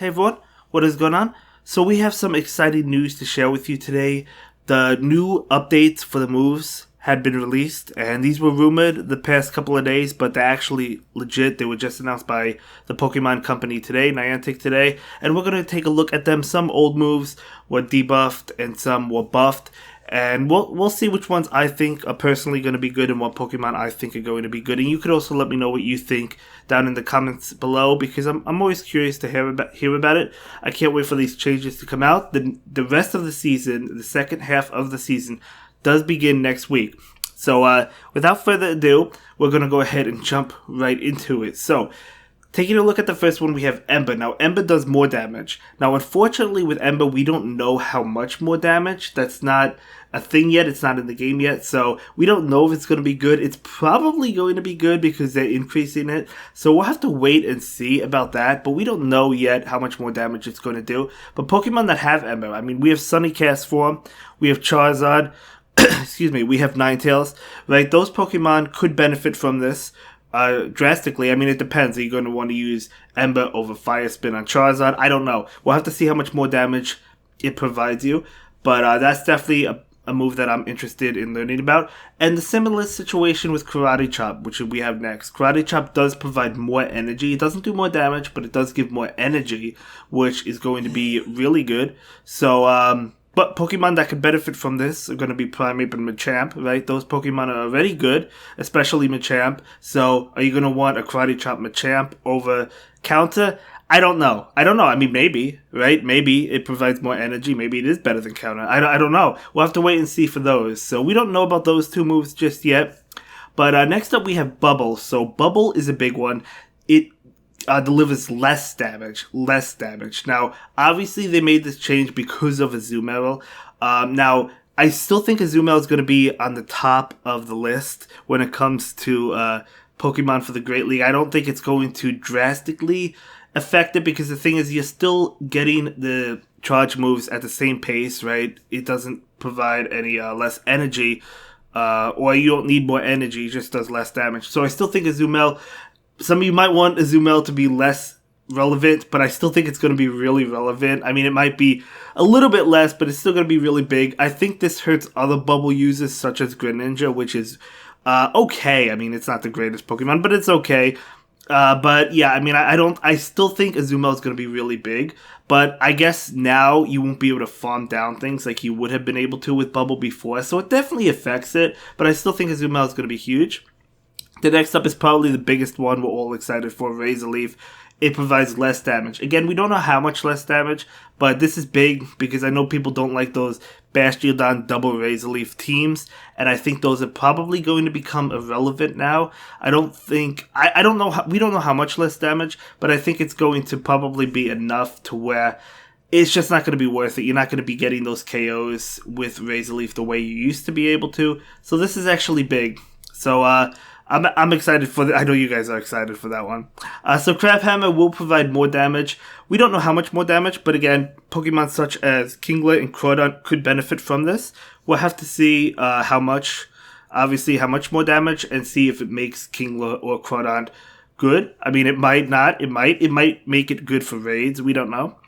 Hey everyone, what is going on? So we have some exciting news to share with you today. The new updates for the moves had been released, and these were rumored the past couple of days, but they're actually legit. They were just announced by the Pokemon company today, Niantic today, and we're going to take a look at them. Some old moves were debuffed and some were buffed, and we'll see which ones I think are personally going to be good and what Pokemon I think are going to be good. And you could also let me know what you think down in the comments below, because I'm always curious to hear about it. I can't wait for these changes to come out. The rest of the season, the second half of the season, does begin next week. So without further ado, we're going to go ahead and jump right into it. So taking a look at the first one, we have Ember. Now, Ember does more damage. Now, unfortunately, with Ember, we don't know how much more damage. That's not a thing yet. It's not in the game yet. So we don't know if it's going to be good. It's probably going to be good because they're increasing it. So we'll have to wait and see about that. But we don't know yet how much more damage it's going to do. But Pokemon that have Ember, I mean, we have Sunnycast form. We have Charizard. Excuse me. We have Ninetales. Right? Those Pokemon could benefit from this. Drastically. I mean, it depends. Are you going to want to use Ember over Fire Spin on Charizard? I don't know. We'll have to see how much more damage it provides you. But that's definitely a move that I'm interested in learning about. And the similar situation with Karate Chop, which we have next. Karate Chop does provide more energy. It doesn't do more damage, but it does give more energy, which is going to be really good. So, but Pokemon that could benefit from this are going to be Primeape and Machamp, right? Those Pokemon are already good, especially Machamp. So, are you going to want a Karate Chop Machamp over Counter? I don't know. I mean, maybe, right? Maybe it provides more energy. Maybe it is better than Counter. I don't know. We'll have to wait and see for those. So, we don't know about those two moves just yet. But next up, we have Bubble. So, Bubble is a big one. It delivers less damage. Now, obviously, they made this change because of Azumarill. Now, I still think Azumarill is going to be on the top of the list when it comes to Pokemon for the Great League. I don't think it's going to drastically affect it, because the thing is, you're still getting the charge moves at the same pace, right? It doesn't provide any less energy, or you don't need more energy, it just does less damage. So I still think Azumarill, some of you might want Azumarill to be less relevant, but I still think it's going to be really relevant. I mean, it might be a little bit less, but it's still going to be really big. I think this hurts other bubble users, such as Greninja, which is okay. I mean, it's not the greatest Pokemon, but it's okay. But yeah, I mean, I still think Azumarill is going to be really big, but I guess now you won't be able to farm down things like you would have been able to with Bubble before, so it definitely affects it, but I still think Azumarill is going to be huge. The next up is probably the biggest one we're all excited for, Razor Leaf. It provides less damage. Again, we don't know how much less damage, but this is big because I know people don't like those Bastiodon double Razor Leaf teams, and I think those are probably going to become irrelevant now. I don't know, we don't know how much less damage, but I think it's going to probably be enough to where it's just not going to be worth it. You're not going to be getting those KOs with Razor Leaf the way you used to be able to. So this is actually big. So, I'm excited for that. I know you guys are excited for that one. So Crabhammer will provide more damage. We don't know how much more damage, but again, Pokemon such as Kingler and Crawdon could benefit from this. We'll have to see how much more damage, and see if it makes Kingler or Crawdon good. I mean, it might not. It might make it good for raids. We don't know.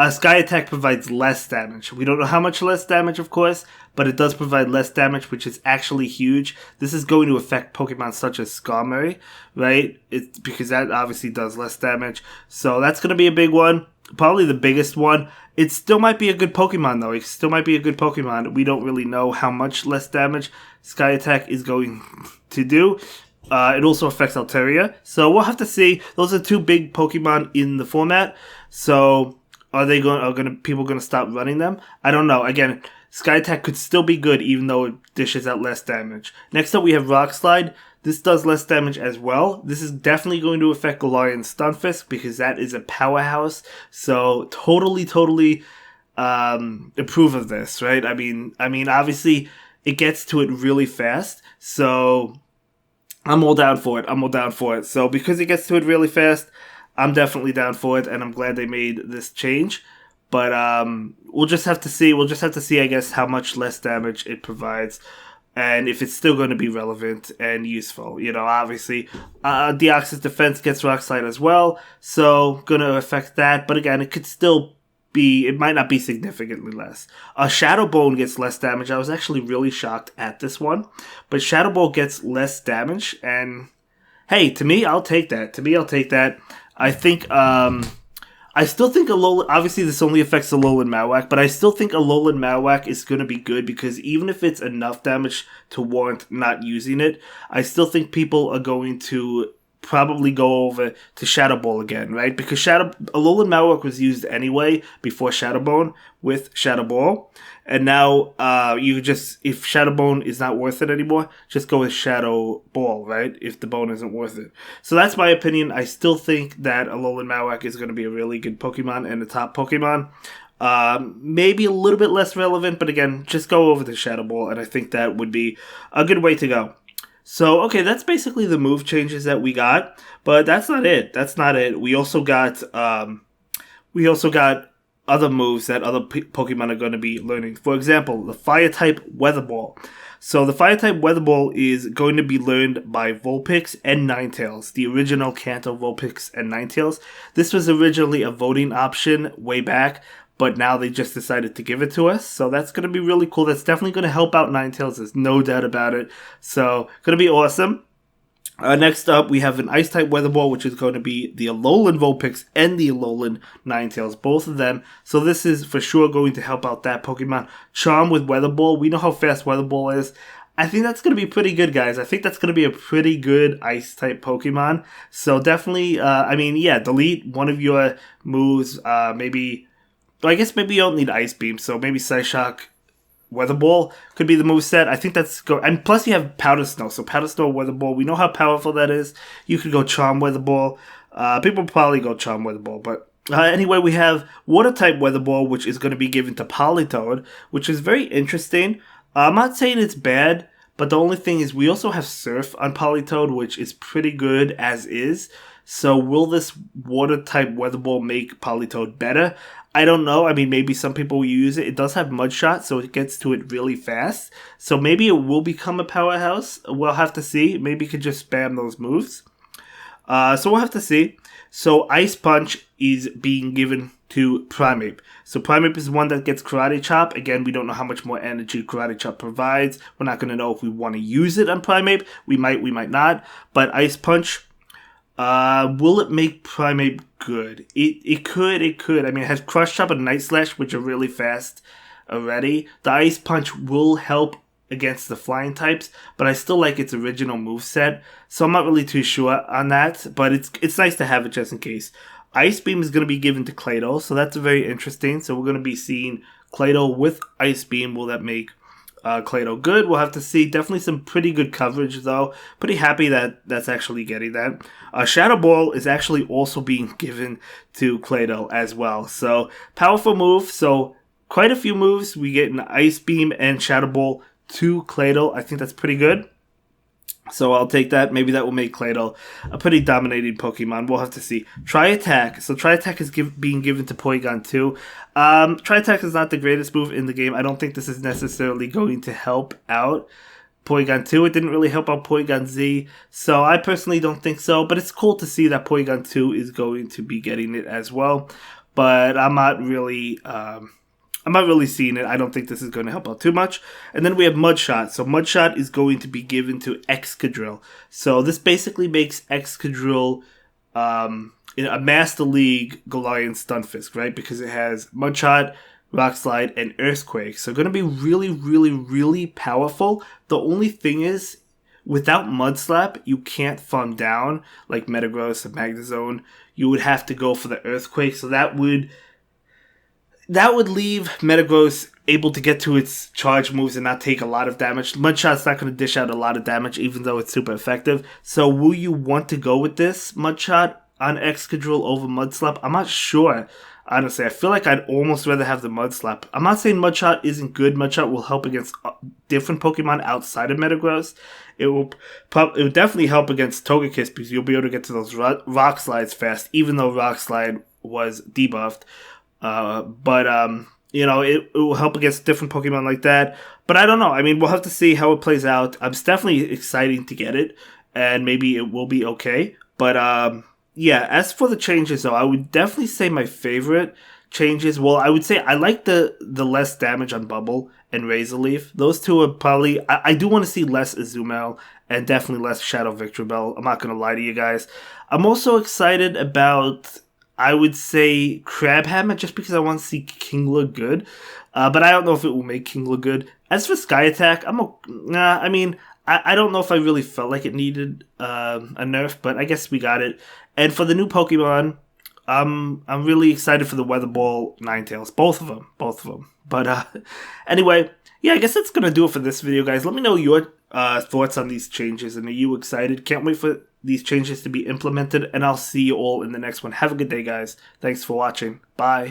Sky Attack provides less damage. We don't know how much less damage, of course, but it does provide less damage, which is actually huge. This is going to affect Pokemon such as Skarmory, right? It's because that obviously does less damage. So that's going to be a big one. Probably the biggest one. It still might be a good Pokemon, though. It still might be a good Pokemon. We don't really know how much less damage Sky Attack is going to do. It also affects Altaria. So we'll have to see. Those are two big Pokemon in the format. So are people going to stop running them? I don't know. Again, Sky Attack could still be good even though it dishes out less damage. Next up, we have Rock Slide. This does less damage as well. This is definitely going to affect Galarian Stunfisk because that is a powerhouse. So totally approve of this, right? I mean, obviously it gets to it really fast. So I'm all down for it. So because it gets to it really fast, I'm definitely down for it, and I'm glad they made this change. But we'll just have to see. I guess, how much less damage it provides. and if it's still going to be relevant and useful. Obviously, Deoxys defense gets Rock Slide as well, so going to affect that. But again, it could still be, it might not be significantly less. Shadow Bone gets less damage. I was actually really shocked at this one, but Shadow Bone gets less damage, and hey, to me, I'll take that. I think, I still think Alolan, obviously this only affects Alolan Marowak, but I still think Alolan Marowak is going to be good because even if it's enough damage to warrant not using it, I still think people are going to probably go over to Shadow Ball again, right? Because Alolan Marowak was used anyway before Shadow Bone with Shadow Ball, and now if Shadow Bone is not worth it anymore, just go with Shadow Ball, right? If the bone isn't worth it. So that's my opinion. I still think that Alolan Marowak is going to be a really good Pokemon and a top Pokemon. Maybe a little bit less relevant, but again, just go over to Shadow Ball, and I think that would be a good way to go. So, okay, that's basically the move changes that we got, but that's not it. We also got other moves that other Pokemon are going to be learning. For example, the Fire-type Weather Ball. So, the Fire-type Weather Ball is going to be learned by Vulpix and Ninetales, the original Kanto Vulpix and Ninetales. This was originally a voting option way back, but now they just decided to give it to us. So that's going to be really cool. That's definitely going to help out Ninetales. There's no doubt about it. So, going to be awesome. Next up, we have an Ice-type Weather Ball, which is going to be the Alolan Vulpix and the Alolan Ninetales, both of them. So this is for sure going to help out that Pokemon. Charm with Weather Ball. We know how fast Weather Ball is. I think that's going to be pretty good, guys. I think that's going to be a pretty good Ice-type Pokemon. So definitely, delete one of your moves, maybe... I guess maybe you don't need Ice Beam, so maybe Psyshock Weather Ball could be the moveset. I think that's go. And plus you have Powder Snow, so Powder Snow Weather Ball. We know how powerful that is. You could go Charm Weather Ball. People probably go Charm Weather Ball, but anyway, we have Water type Weather Ball, which is going to be given to Politoed, which is very interesting. I'm not saying it's bad, but the only thing is we also have Surf on Politoed, which is pretty good as is. So will this Water type Weather Ball make Politoed better? I don't know. I mean, maybe some people will use it. It does have Mud Shot, so it gets to it really fast. So maybe it will become a powerhouse. We'll have to see. Maybe it could just spam those moves. So we'll have to see. So Ice Punch is being given to Primeape. So Primeape is one that gets Karate Chop. Again, we don't know how much more energy Karate Chop provides. We're not going to know if we want to use it on Primeape. We might not. But Ice Punch... will it make Primeape good? It could. I mean, it has Crush Chop and Night Slash, which are really fast already. The Ice Punch will help against the flying types, but I still like its original moveset, so I'm not really too sure on that, but it's nice to have it just in case. Ice Beam is going to be given to Claydol, so that's very interesting. So we're going to be seeing Claydol with Ice Beam. Will that make Claydol good? We'll have to see. Definitely some pretty good coverage, though. Pretty happy that that's actually getting that. Shadow Ball is actually also being given to Claydol as well. So, powerful move. So, quite a few moves. We get an Ice Beam and Shadow Ball to Claydol. I think that's pretty good. So I'll take that. Maybe that will make Claydol a pretty dominating Pokemon. We'll have to see. Tri-Attack. So Tri-Attack is being given to Porygon 2. Tri-Attack is not the greatest move in the game. I don't think this is necessarily going to help out Porygon 2. It didn't really help out Porygon Z. So I personally don't think so. But it's cool to see that Porygon 2 is going to be getting it as well. But I'm not really seeing it. I don't think this is going to help out too much. And then we have Mud Shot. So Mud Shot is going to be given to Excadrill. So this basically makes Excadrill a Master League Galarian Stunfisk, right? Because it has Mud Shot, Rock Slide, and Earthquake. So going to be really, really, really powerful. The only thing is, without Mud Slap, you can't farm down like Metagross or Magnezone. You would have to go for the Earthquake. So that would leave Metagross able to get to its charge moves and not take a lot of damage. Mudshot's not going to dish out a lot of damage, even though it's super effective. So will you want to go with this Mudshot on Excadrill over Mudslap? I'm not sure. Honestly, I feel like I'd almost rather have the Mudslap. I'm not saying Mudshot isn't good. Mudshot will help against different Pokemon outside of Metagross. It will definitely help against Togekiss because you'll be able to get to those Rock Slides fast, even though Rock Slide was debuffed. But it will help against different Pokemon like that. But I don't know. I mean, we'll have to see how it plays out. It's definitely exciting to get it, and maybe it will be okay. But yeah, as for the changes, though, I would definitely say my favorite changes. Well, I would say I like the less damage on Bubble and Razor Leaf. Those two are probably. I do want to see less Azumarill and definitely less Shadow Victreebel. I'm not gonna lie to you guys. I'm also excited about, I would say, Crabhammer, just because I want to see King look good. But I don't know if it will make King look good. As for Sky Attack, I mean, I don't know if I really felt like it needed a nerf, but I guess we got it. And for the new Pokemon, I'm really excited for the Weather Ball Ninetales. Both of them. But anyway, yeah, I guess that's gonna do it for this video, guys. Let me know your thoughts on these changes, and are you excited? Can't wait for these changes to be implemented, and I'll see you all in the next one. Have a good day, guys. Thanks for watching. Bye.